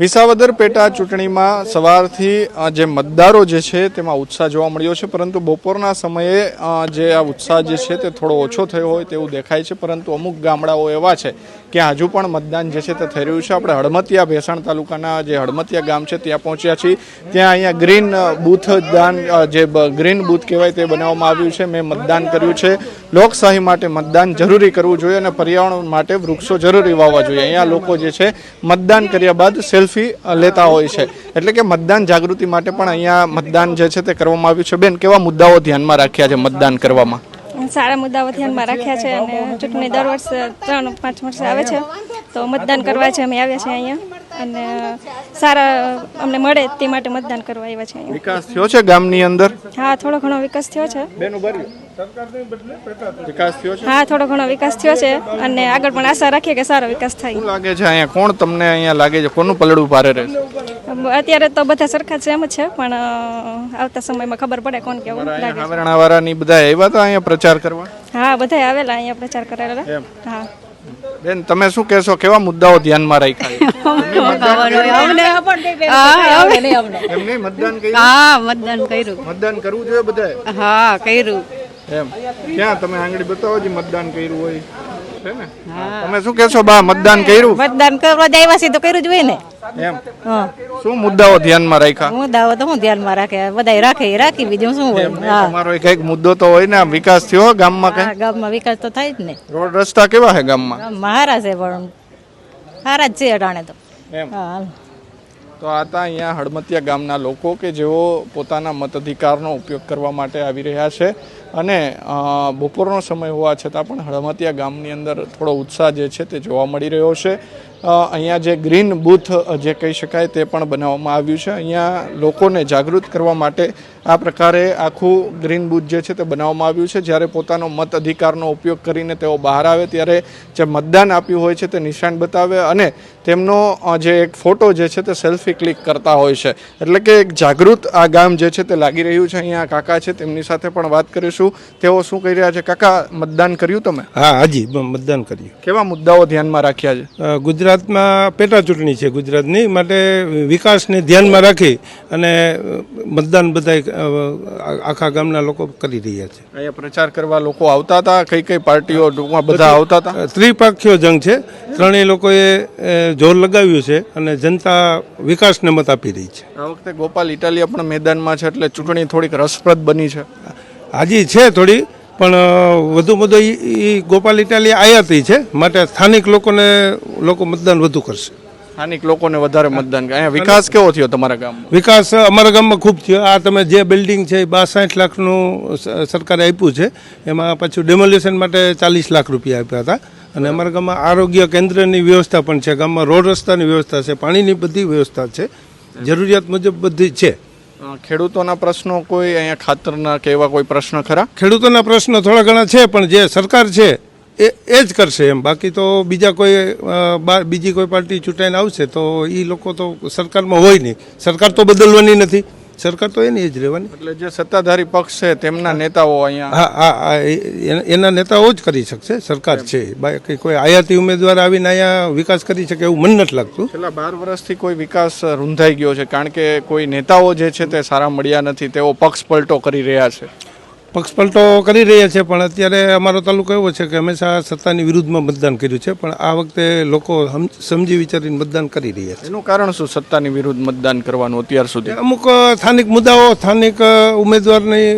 વિસાવદર પેટા ચૂંટણીમાં સવારથી જે મતદારો જે છે તેમાં ઉત્સાહ જોવા મળ્યો છે, પરંતુ બપોરના સમયે જે આ ઉત્સાહ જે છે તે થોડો ઓછો થયો હોય તેવું દેખાય છે. પરંતુ અમુક ગામડાઓ એવા છે કે હજુ પણ મતદાન જે છે તે થઈ રહ્યું છે. આપણે હળમતિયા ભેસાણ તાલુકાના જે હળમતિયા ગામ છે ત્યાં પહોંચ્યા છીએ. ત્યાં અહીંયા ગ્રીન બૂથ દાન, જે ગ્રીન બૂથ કહેવાય તે બનાવવામાં આવ્યું છે. મેં મતદાન કર્યું છે. લોકશાહી માટે મતદાન જરૂરી કરવું જોઈએ અને પર્યાવરણ માટે વૃક્ષો જરૂરી વાવવા જોઈએ. અહીંયા લોકો જે છે મતદાન કર્યા બાદ સેલ્ફી લેતા હોય છે. એટલે કે મતદાન જાગૃતિ માટે પણ અહીંયા મતદાન જે છે તે કરવામાં આવ્યું છે. બેન, કેવા મુદ્દાઓ ધ્યાનમાં રાખ્યા છે મતદાન કરવામાં? સારા મુદ્દાઓ ધ્યાનમાં રાખ્યા છે અને ચૂંટણી દર વર્ષે 3-5 વર્ષે આવે છે, તો મતદાન કરવા છે અમે આવ્યા છે અહીંયા અને સારા અમને મળે તે માટે મતદાન કરવા આવ્યા છે અહીંયા. વિકાસ થયો છે ગામની અંદર? હા, થોડો ઘણો વિકાસ થયો છે. વિકાસ થયો છે? હા, થોડો ઘણો વિકાસ થયો છે અને આગળ પણ આશા રાખીએ કે સારો વિકાસ થાય. શું લાગે છે અહીંયા કોણ તમને અહીંયા લાગે છે કોનું પલડું ભારે રહેશે? અત્યારે તો બધા સરખા જ એમ જ છે, પણ આવતા સમયમાં ખબર પડે કોણ કેવું લાગે. હાવરણાવાળાની બધા આવ્યા હતા અહીંયા પ્રચાર કરવા? હા, બધા આવેલા અહીંયા પ્રચાર કરેલા. હા બેન, તમે શું કહેશો, કેવા મુદ્દાઓ ધ્યાનમાં રાખ્યા? મતદાન કરવું જોઈએ બધાએ? હા, કર્યું. એમ ક્યાં તમે આંગળી બતાવો જે મતદાન કર્યું હોય છે ને? તમે શું કહેશો બા, મતદાન કર્યું? મતદાન કરવા આવ્યા છે તો કર્યું જ હોય ને. એમ શું મુદ્દાઓ ધ્યાનમાં રાખ્યા? મુદ્દાઓ તો હું ધ્યાનમાં રાખે, બધા રાખી બીજું શું હોય. તમારો કઈક મુદ્દો તો હોય ને, આમ વિકાસ થયો ગામમાં? કઈ ગામમાં વિકાસ તો થાય જ ને. રોડ રસ્તા કેવા છે ગામમાં? સારા છે, પણ સારા જ છે અટાણે તો. એમ તો આ હતા અહીંયા હળમતિયા ગામના લોકો કે જેઓ પોતાના મતાધિકારનો ઉપયોગ કરવા માટે આવી રહ્યા છે. અને બપોરનો સમય હોવા છતાં પણ હળમતિયા ગામની અંદર થોડો ઉત્સાહ જે છે તે જોવા મળી રહ્યો છે. અહીંયા જે ગ્રીન બૂથ જે કહી શકાય તે પણ બનાવવામાં આવ્યું છે. અહીંયા લોકોને જાગૃત કરવા માટે આ પ્રકારે આખું ગ્રીન બૂથ જે છે તે બનાવવામાં આવ્યું છે. જ્યારે પોતાનો મત અધિકારનો ઉપયોગ કરીને તેઓ બહાર આવે ત્યારે જે મતદાન આપ્યું હોય છે તે નિશાન બતાવે અને તેમનો જે એક ફોટો જે છે તે સેલ્ફી ક્લિક કરતા હોય છે. એટલે કે એક જાગૃત આ ગામ જે છે તે લાગી રહ્યું છે. અહીંયા કાકા છે, તેમની સાથે પણ વાત કરીશું. તેઓ શું કહી રહ્યા છે? કાકા, મતદાન કર્યું તમે? હા, હાજી, મતદાન કર્યું. કેવા મુદ્દાઓ ધ્યાનમાં રાખ્યા છે? ગુજરાતમાં પેટા ચૂંટણી છે ગુજરાતની, માટે વિકાસને ધ્યાનમાં રાખી અને મતદાન બધા આખા ગામના લોકો કરી રહ્યા છે. અહીંયા પ્રચાર કરવા લોકો આવતા હતા? કઈ કઈ પાર્ટીઓ બધા આવતા હતા? ત્રિપક્ષીય જંગ છે. ત્રણેય લોકોએ જોર લગાવ્યું છે અને જનતા વિકાસને મત આપી રહી છે. આ વખતે ગોપાલ ઇટાલિયા પણ મેદાનમાં છે, એટલે ચૂંટણી થોડીક રસપ્રદ બની છે. હાજી છે થોડી, પણ વધુ એ ગોપાલ ઇટાલિયા આયાતી છે, માટે સ્થાનિક લોકો મતદાન વધુ કરશે. સ્થાનિક લોકોને વધારે મતદાન. અહીંયા વિકાસ કેવો થયો તમારા ગામમાં? વિકાસ અમારા ગામમાં ખૂબ થયો. આ તમે જે બિલ્ડિંગ છે એ 62 લાખનું સરકારે આપ્યું છે, એમાં પાછું ડેમોલિશન માટે 40 લાખ રૂપિયા આપ્યા હતા. અને અમારા ગામમાં આરોગ્ય કેન્દ્રની વ્યવસ્થા પણ છે, ગામમાં રોડ રસ્તાની વ્યવસ્થા છે, પાણીની બધી વ્યવસ્થા છે, જરૂરિયાત મુજબ બધી છે. ખેડૂતોના પ્રશ્નો કોઈ અહીંયા ખાતરના કે એવા કોઈ પ્રશ્ન ખરા? ખેડૂતોના પ્રશ્નો થોડા ઘણા છે, પણ જે સરકાર છે એ જ કરશે એમ. બાકી તો બીજી કોઈ પાર્ટી ચૂંટાઈને આવશે તો એ લોકો તો સરકારમાં હોય નહીં. સરકાર તો બદલવાની નથી, સરકાર તો એની જ રહેવાની. એટલે જે સત્તાધારી પક્ષ છે તેમના નેતાઓ અહીંયા? હા, એના નેતાઓ જ કરી શકશે. સરકાર છે, બાકી કોઈ આયાતી ઉમેદવાર આવીને અહીંયા વિકાસ કરી શકે એવું મને નથી લાગતું. છેલ્લા 12 વર્ષથી કોઈ વિકાસ રૂંધાઈ ગયો છે, કારણ કે કોઈ નેતાઓ જે છે તે સારા મળ્યા નથી. તેઓ પક્ષ પલટો કરી રહ્યા છે. પક્ષ પલટો કરી રહ્યા છે, પણ અત્યારે અમારો તાલુકો એવો છે કે હંમેશા સત્તાની વિરુદ્ધમાં મતદાન કર્યું છે, પણ આ વખતે લોકો સમજી વિચારીને મતદાન કરી રહ્યા છે. એનું કારણ શું સત્તાની વિરુદ્ધ મતદાન કરવાનું અત્યાર સુધી? અમુક સ્થાનિક મુદ્દાઓ, સ્થાનિક ઉમેદવારની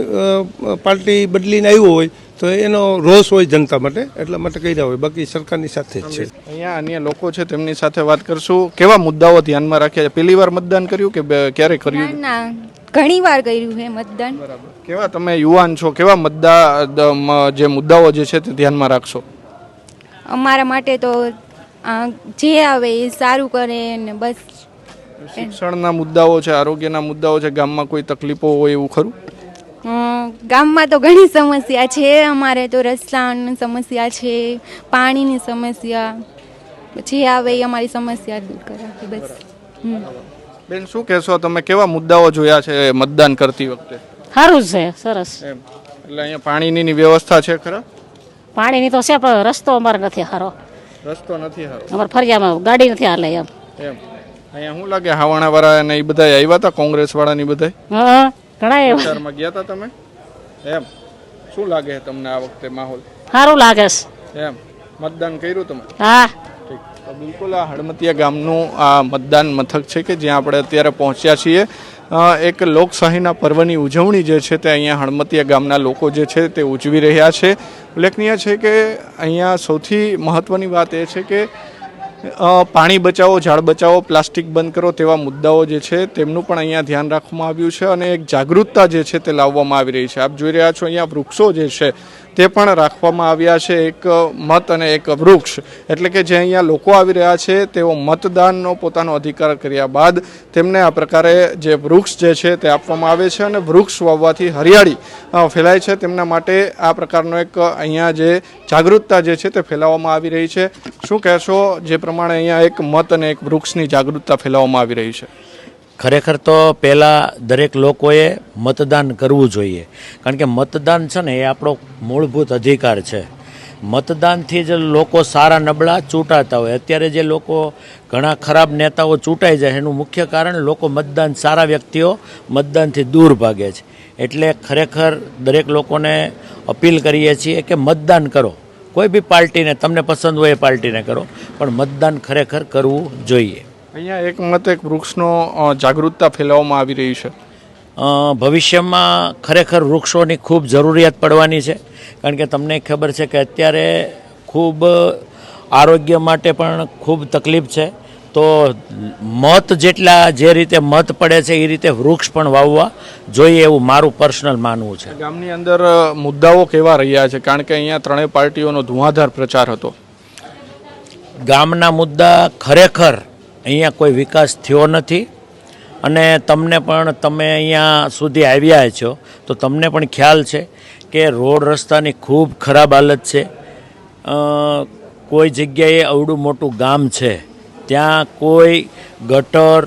પાર્ટી બદલીને આવ્યો હોય તો એનો રોષ હોય જનતા માટે, એટલા માટે કર્યા હોય. બાકી સરકારની સાથે જ છે. અહીંયા અન્ય લોકો છે, તેમની સાથે વાત કરશું. કેવા મુદ્દાઓ ધ્યાનમાં રાખ્યા છે? પહેલી વાર મતદાન કર્યું કે ક્યારે કર્યું? ઘણી વાર કર્યું છે મતદાન. કેવા તમે યુવાન છો, કેવા જે મુદ્દાઓ જે છે તે ધ્યાનમાં રાખશો? અમારા માટે તો જે આવે એ સારું કરે ને બસ. શિક્ષણના મુદ્દાઓ છે, આરોગ્યના મુદ્દાઓ છે, ગામમાં કોઈ તકલીફો હોય એવું ખરું? ગામમાં તો ઘણી સમસ્યા છે. અમારે તો રસ્તાની સમસ્યા છે, પાણીની સમસ્યા. જે આવે એ અમારી સમસ્યા દૂર કરાવે બસ. બેન, શું કહેશો તમે? કેવા મુદ્દાઓ જોયા છે મતદાન કરતી વખતે? સારું છે, સરસ. એટલે અહીંયા પાણીની વ્યવસ્થા છે ખરા? પાણીની તો છે, પણ રસ્તો અમારે નથી સારો. રસ્તો નથી સારો? અમારે ફરિયામાં ગાડી નથી હાલે એમ. અહીંયા શું લાગે હાવાણા વાળા ને એ બધા આવ્યા હતા કોંગ્રેસ વાળા ની બધા હા ઘણા એવા પ્રચારમાં ગયા હતા તમે એમ શું લાગે તમને આ વખતે માહોલ સારું લાગે છે એમ મતદાન કર્યું તમે હા ઠીક તો બિલકુલ આ હળમતિયા ગામનું આ મતદાન મથક છે કે જ્યાં આપણે અત્યારે પહોંચ્યા છીએ એક લોકશાહીના પર્વની ઉજવણી જે છે તે અહીંયા હળમતિયા ગામના લોકો જે છે તે ઉજવી રહ્યા છે ઉલ્લેખનીય છે કે અહીંયા સૌથી મહત્ત્વની વાત એ છે કે પાણી બચાવો ઝાડ બચાવો પ્લાસ્ટિક બંધ કરો તેવા મુદ્દાઓ જે છે તેમનું પણ અહીંયા ધ્યાન રાખવામાં આવ્યું છે અને એક જાગૃતતા જે છે તે લાવવામાં આવી રહી છે આપ જોઈ રહ્યા છો અહીંયા વૃક્ષો જે છે તે પણ રાખવામાં આવ્યા છે એક મત અને એક વૃક્ષ એટલે કે જે અહીંયા લોકો આવી રહ્યા છે તેઓ મતદાનનો પોતાનો અધિકાર કર્યા બાદ તેમને આ પ્રકારે જે વૃક્ષ જે છે તે આપવામાં આવે છે અને વૃક્ષ વાવવાથી હરિયાળી ફેલાય છે તેમના માટે આ પ્રકારનો એક અહીંયા જે જાગૃતતા જે છે તે ફેલાવવામાં આવી રહી છે શું કહેશો જે પ્રમાણે અહીંયા એક મત અને એક વૃક્ષની જાગૃતતા ફેલાવવામાં આવી રહી છે ખરેખર તો પહેલાં દરેક લોકોએ મતદાન કરવું જોઈએ કારણ કે મતદાન છે ને એ આપણો મૂળભૂત અધિકાર છે મતદાનથી જ લોકો સારા નબળા ચૂંટાતા હોય અત્યારે જે લોકો ઘણા ખરાબ નેતાઓ ચૂંટાઈ જાય એનું મુખ્ય કારણ લોકો મતદાન સારા વ્યક્તિઓ મતદાનથી દૂર ભાગે છે એટલે ખરેખર દરેક લોકોને અપીલ કરીએ છીએ કે મતદાન કરો કોઈ બી પાર્ટીને તમને પસંદ હોય એ પાર્ટીને કરો પણ મતદાન ખરેખર કરવું જોઈએ અહીંયા એક મત એક વૃક્ષનો જાગૃતતા ફેલાવવામાં આવી રહી છે ભવિષ્યમાં ખરેખર વૃક્ષોની ખૂબ જરૂરિયાત પડવાની છે કારણ કે તમને ખબર છે કે અત્યારે ખૂબ આરોગ્ય માટે પણ ખૂબ તકલીફ છે તો મત જેટલા જે રીતે મત પડે છે એ રીતે વૃક્ષ પણ વાવવા જોઈએ એવું મારું પર્સનલ માનવું છે ગામની અંદર મુદ્દાઓ કેવા રહ્યા છે કારણ કે અહીંયા ત્રણેય પાર્ટીઓનો ધુઆધાર પ્રચાર હતો ગામના મુદ્દા ખરેખર અહીંયા કોઈ વિકાસ થયો નથી અને તમને પણ તમે અહીંયા સુધી આવ્યા છો તો તમને પણ ખ્યાલ છે કે રોડ રસ્તાની ખૂબ ખરાબ હાલત છે કોઈ જગ્યાએ અવડું મોટું ગામ છે ત્યાં કોઈ ગટર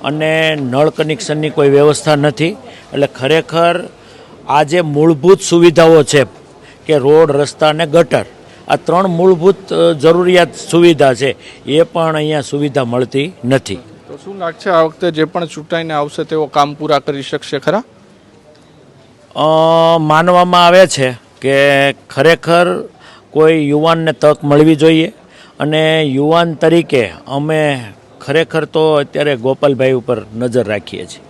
અને નળ કનેક્શનની કોઈ વ્યવસ્થા નથી એટલે ખરેખર આ જે મૂળભૂત સુવિધાઓ છે કે રોડ રસ્તા અને ગટર આ ત્રણ મૂળભૂત જરૂરિયાત સુવિધા છે એ પણ અહીંયા સુવિધા મળતી નથી તો શું લાગશે આ વખતે જે પણ ચૂંટાઈને આવશે તેઓ કામ પૂરા કરી શકશે ખરા માનવામાં આવે છે કે ખરેખર કોઈ યુવાનને તક મળવી જોઈએ અને યુવાન તરીકે અમે ખરેખર તો અત્યારે ગોપાલભાઈ ઉપર નજર રાખીએ છીએ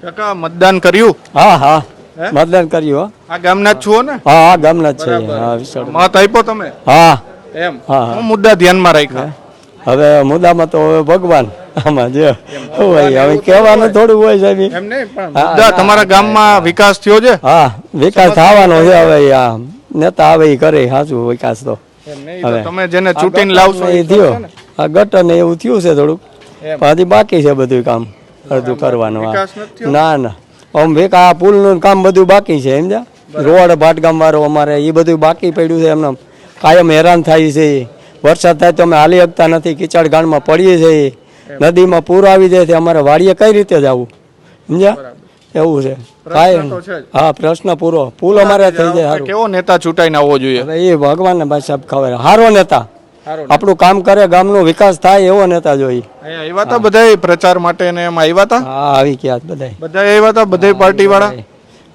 કાકા મતદાન કર્યું હા હા મતદાન કર્યું આ ગામના જ છો ને હા હા ગામના જ છે હા વિશાળ મત આપ્યો તમે હા એમ હા. શું મુદ્દા ધ્યાનમાં રાખ્યા હવે મુદ્દામાં તો હવે ભગવાન આમાં જે હોય હવે કહેવાનું થોડું હોય સાહેબ એમ નહીં પણ મુદ્દા તમારા ગામમાં વિકાસ થયો છે હા વિકાસ થવાનો છે હવે આ નેતા આવે એ કરે સાચું વિકાસ તો એમ નહીં તો તમે જેને ચૂંટીને લાવશો એ થયો આ ગટર ને એવું થયું છે થોડુંક હજી બાકી છે બધું કામ અડધું કરવાનું વિકાસ નથી ના ના આમ આ પુલનું કામ બધું બાકી છે સમજ્યા રોડ ભાટગામ વાળો અમારે એ બધું બાકી પડ્યું છે એમને કાયમ હેરાન થાય છે વરસાદ થાય તો અમે હાલી શકતા નથી કિચડ ગાણમાં પડીએ છીએ નદીમાં પૂર આવી જાય છે અમારે વાડીએ કઈ રીતે જવું સમજ્યા એવું છે હા પ્રશ્ન પૂરો પુલ અમારે થઈ જાય સારું કેવો નેતા ચૂંટાઈને આવવો જોઈએ હવે એ ભગવાનને ભાઈ સાહેબ ખબર સારો નેતા આપણું કામ કરે ગામનો વિકાસ થાય એવો નેતા જોઈએ અહીંયા આવ્યા હતા બધા પ્રચાર માટે ને એમ આવ્યા હતા હા આવી ગયા બધા બધા આવ્યા હતા બધા પાર્ટી વાળા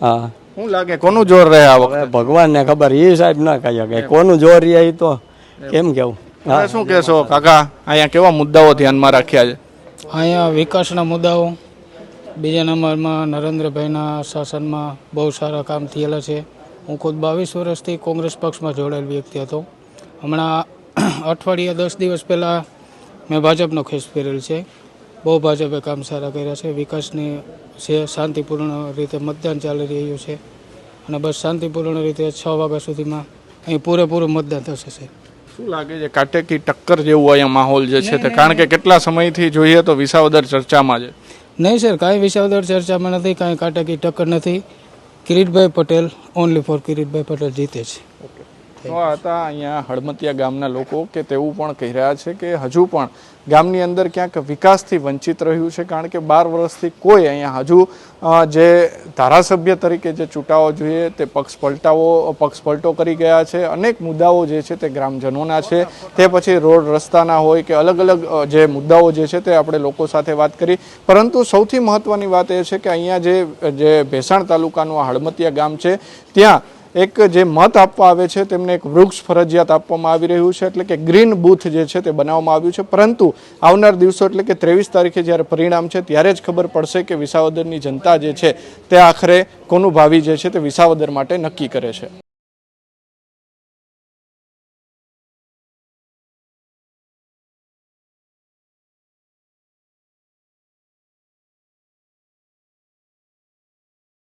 હા શું લાગે કોનું જોર રહે આ વખતે ભગવાનને ખબર એ સાહેબ ના કહી શકે કોનું જોર રહ્યા એ તો કેમ કેવું તમે શું કહેશો કાકા અહીંયા કેવા મુદ્દાઓ ધ્યાનમાં રાખ્યા છે અહીંયા વિકાસના મુદ્દાઓ બીજા નંબરમાં નરેન્દ્રભાઈના શાસનમાં બહુ સારા કામ થયેલા છે હું ખુદ 22 વર્ષથી કોંગ્રેસ પક્ષમાં જોડાયેલ વ્યક્તિ હતો હમણાં અઠવાડિયા 10 દિવસ પહેલાં મેં ભાજપનો ખેસ પહેરેલ છે બહુ ભાજપે કામ સારા કર્યા છે વિકાસની છે શાંતિપૂર્ણ રીતે મતદાન ચાલી રહ્યું છે અને બસ શાંતિપૂર્ણ રીતે 6 વાગ્યા સુધીમાં અહીં પૂરેપૂરું મતદાન થશે સર શું લાગે છે કાટેકી ટક્કર જેવું અહીંયા માહોલ જે છે તે કારણ કે કેટલા સમયથી જોઈએ તો વિસાવદર ચર્ચામાં છે નહીં સર કાંઈ વિસાવદર ચર્ચામાં નથી કાંઈ કાટેકી ટક્કર નથી કિરીટભાઈ પટેલ ઓનલી ફોર કિરીટભાઈ પટેલ જીતે છે તો હતા અહીંયા હળમતિયા ગામના લોકો કે તેવું પણ કહી રહ્યા છે કે હજુ પણ ગામની અંદર ક્યાંક વિકાસથી વંચિત રહ્યું છે, કારણ કે 12 વર્ષથી કોઈ અહીંયા હજુ જે ધારાસભ્ય તરીકે જે ચૂંટાવો જોઈએ તે પક્ષપલટો કરી ગયા છે. અનેક મુદ્દાઓ જે છે તે ગ્રામજનોના છે, તે પછી રોડ રસ્તાના હોય કે અલગ અલગ જે મુદ્દાઓ જે છે તે આપણે લોકો સાથે વાત કરી. પરંતુ સૌથી મહત્વની વાત એ છે કે અહીંયા જે ભેસાણ તાલુકાનું આ હળમતિયા ગામ છે ત્યાં એક જે મત આપવા આવે છે તેમને એક વૃક્ષ ફરજિયાત આપવામાં આવી રહ્યું છે, એટલે કે ગ્રીન બૂથ જે છે તે બનાવવામાં આવ્યું છે. પરંતુ આવનાર દિવસો એટલે કે 23 તારીખે જ્યારે પરિણામ છે ત્યારે જ ખબર પડશે કે વિસાવદરની જનતા જે છે તે આખરે કોનું ભાવિ જે છે તે વિસાવદર માટે નક્કી કરે છે.